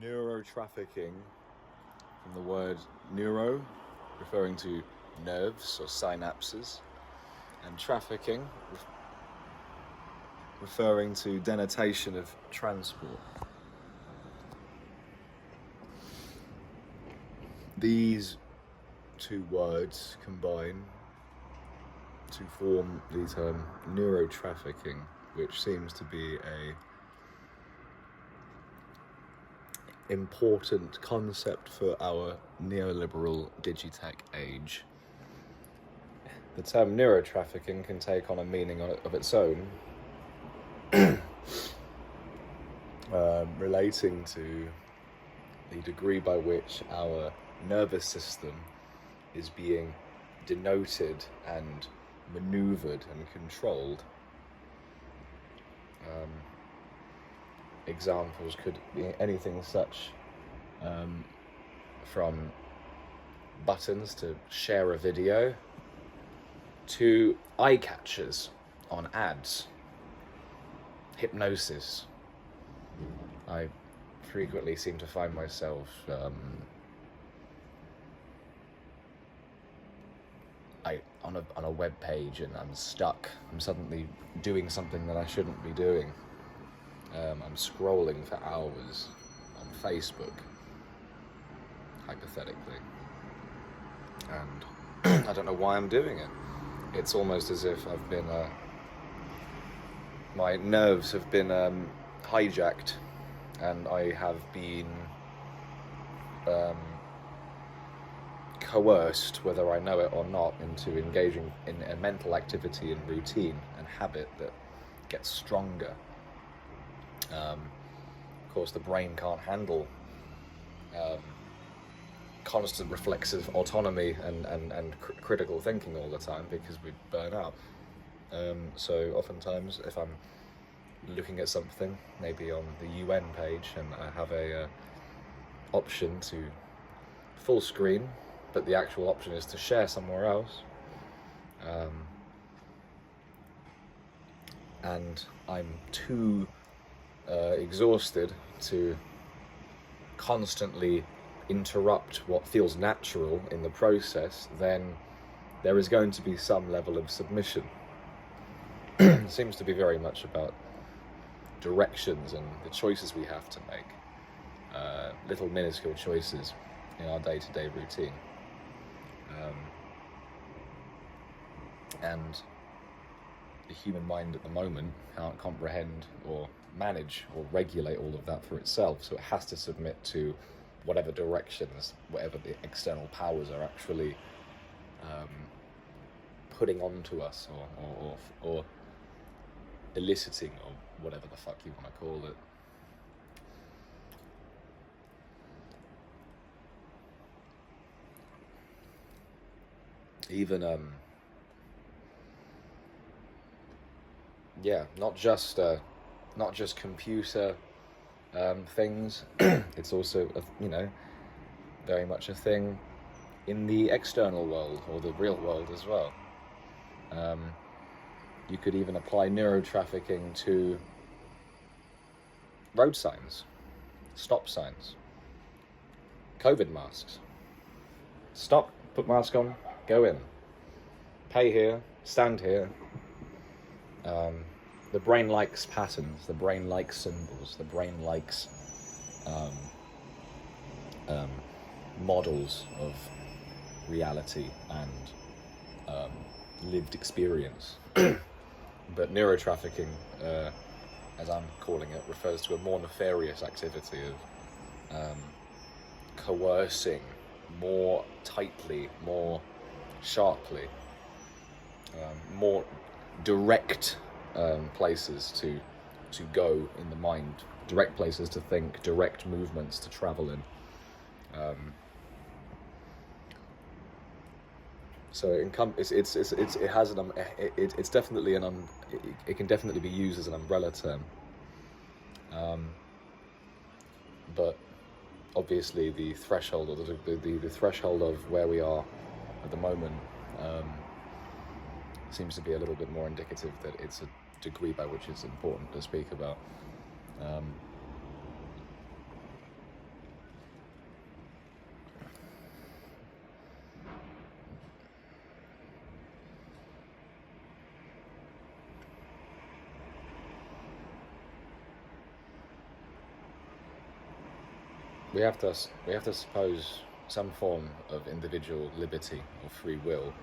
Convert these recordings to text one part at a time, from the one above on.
Neurotrafficking, from the word neuro, referring to nerves or synapses, and trafficking, referring to denotation of transport. These two words combine to form the term neurotrafficking, which seems to be a important concept for our neoliberal digitech age. The term neurotrafficking can take on a meaning of its own, relating to the degree by which our nervous system is being denoted and maneuvered and controlled. Examples could be anything such from buttons to share a video to eye catchers on ads, hypnosis. I frequently seem to find myself on a web page and I'm stuck. I'm suddenly doing something that I shouldn't be doing. I'm scrolling for hours on Facebook, hypothetically, and I don't know why I'm doing it. It's almost as if I've been, my nerves have been hijacked, and I have been coerced, whether I know it or not, into engaging in a mental activity and routine and habit that gets stronger. Of course, the brain can't handle constant reflexive autonomy and critical thinking all the time because we burn out. So oftentimes, if I'm looking at something, maybe on the UN page, and I have a option to full screen, but the actual option is to share somewhere else, and I'm too exhausted to constantly interrupt what feels natural in the process, then there is going to be some level of submission. It seems to be very much about directions and the choices we have to make, little minuscule choices in our day-to-day routine. And the human mind at the moment can't comprehend or manage or regulate all of that for itself, so it has to submit to whatever directions, whatever the external powers are actually putting onto us or eliciting, or whatever the fuck you want to call it. Even not just computer things. It's also very much a thing in the external world or the real world as well. You could even apply neurotrafficking to road signs, stop signs, COVID masks. Stop, put mask on, go in. Pay here, stand here. The brain likes patterns, the brain likes symbols, the brain likes models of reality and lived experience. But neurotrafficking, as I'm calling it, refers to a more nefarious activity of coercing more tightly, more sharply, more direct places to go in the mind, direct places to think, direct movements to travel in. So it's definitely it can definitely be used as an umbrella term. But obviously the threshold, or the threshold of where we are at the moment, seems to be a little bit more indicative that it's a degree by which it's important to speak about. we have to suppose some form of individual liberty or free will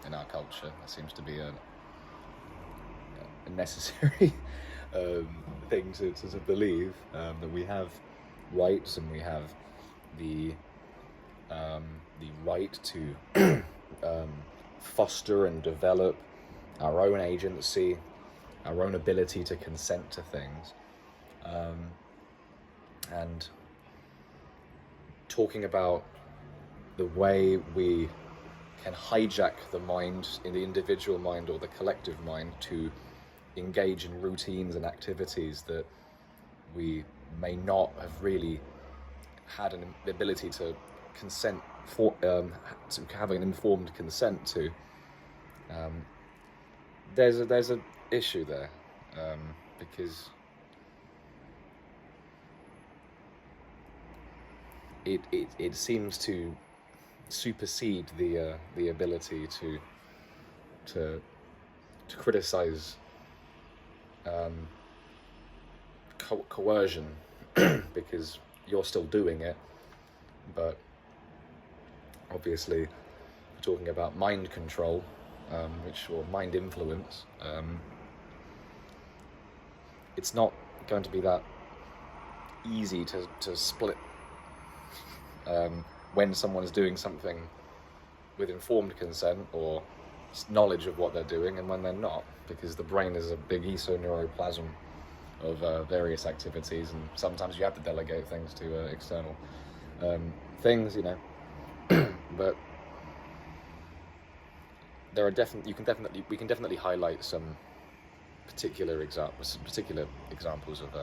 in our culture. That seems to be a necessary thing to believe, that we have rights and we have the right to foster and develop our own agency, our own ability to consent to things, and talking about the way we can hijack the mind, in the individual mind or the collective mind, to engage in routines and activities that we may not have really had an ability to consent for, to have an informed consent to. There's a issue there, because it seems to supersede the ability to criticize coercion, because you're still doing it, but obviously we're talking about mind control, or mind influence. It's not going to be that easy to split when someone is doing something with informed consent or knowledge of what they're doing, and when they're not, because the brain is a big esoneuroplasm of various activities, and sometimes you have to delegate things to external things, but there are we can definitely highlight some particular examples of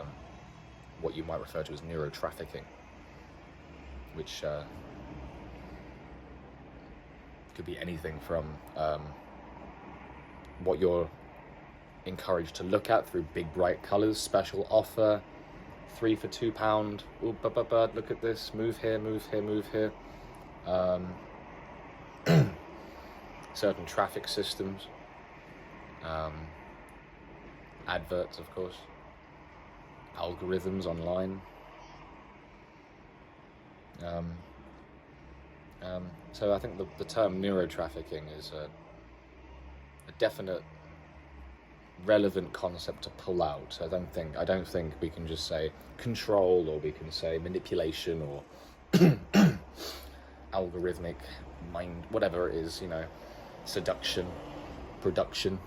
what you might refer to as neurotrafficking, which could be anything from what you're encouraged to look at through big bright colours, special offer, 3 for £2, ooh, look at this, move here, move here, move here. Certain traffic systems, adverts, of course, algorithms online. So I think the term neurotrafficking is a definite relevant concept to pull out. I don't think we can just say control, or we can say manipulation, or algorithmic mind, whatever it is, seduction, production,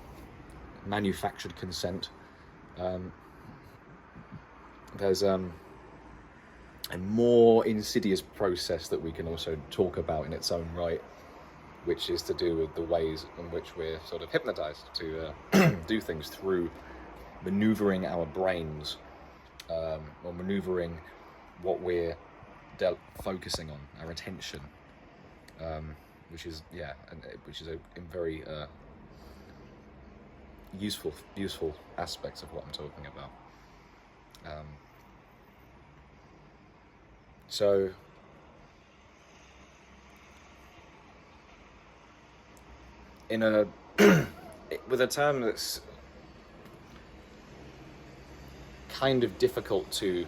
manufactured consent. There's a more insidious process that we can also talk about in its own right, which is to do with the ways in which we're sort of hypnotized to do things through maneuvering our brains, or maneuvering what we're focusing on, our attention, which is a very useful aspects of what I'm talking about. So with a term that's kind of difficult to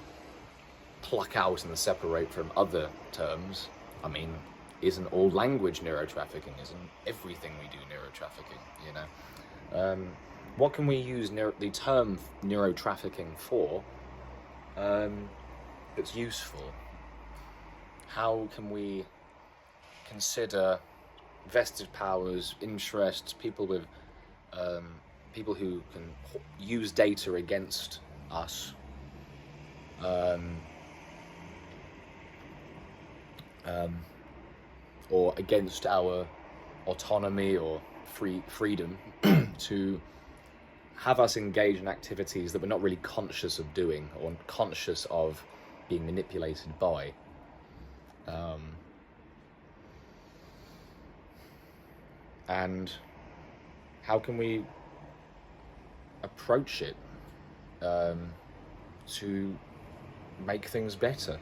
pluck out and separate from other terms. I mean, isn't all language neurotrafficking? Isn't everything we do neurotrafficking? What can we use the term neurotrafficking for that's useful? How can we consider vested powers, interests, people who can use data against us, or against our autonomy or freedom to have us engage in activities that we're not really conscious of doing or conscious of being manipulated by. And how can we approach it to make things better?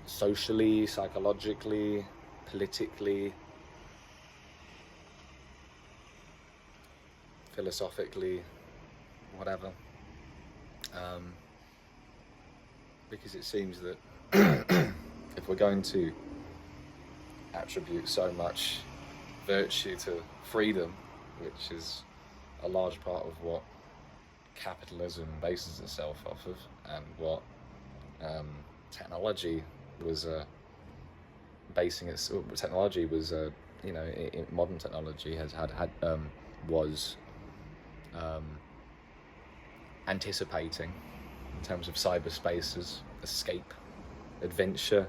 Socially, psychologically, politically, philosophically, whatever. because it seems that if we're going to attribute so much virtue to freedom, which is a large part of what capitalism bases itself off of, and what technology was modern technology has was anticipating in terms of cyberspaces, escape, adventure,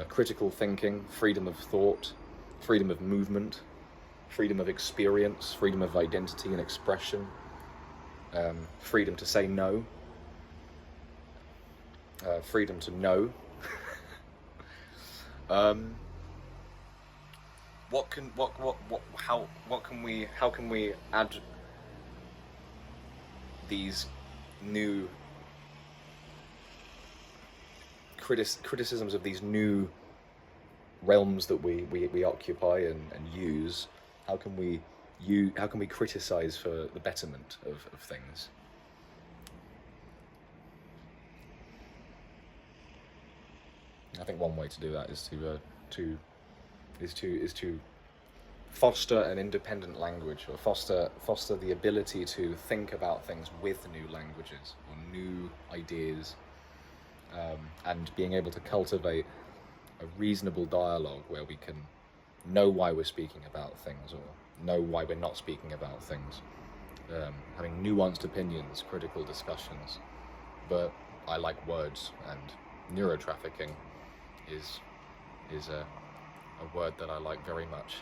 critical thinking, freedom of thought, freedom of movement, freedom of experience, freedom of identity and expression, freedom to say no, freedom to know. How can we add these new criticisms of these new realms that we occupy and use? How can we criticize for the betterment of things? I think one way to do that is to foster an independent language, or foster the ability to think about things with new languages or new ideas, and being able to cultivate a reasonable dialogue where we can know why we're speaking about things, or know why we're not speaking about things, having nuanced opinions, critical discussions. But I like words, and neurotrafficking is a word that I like very much.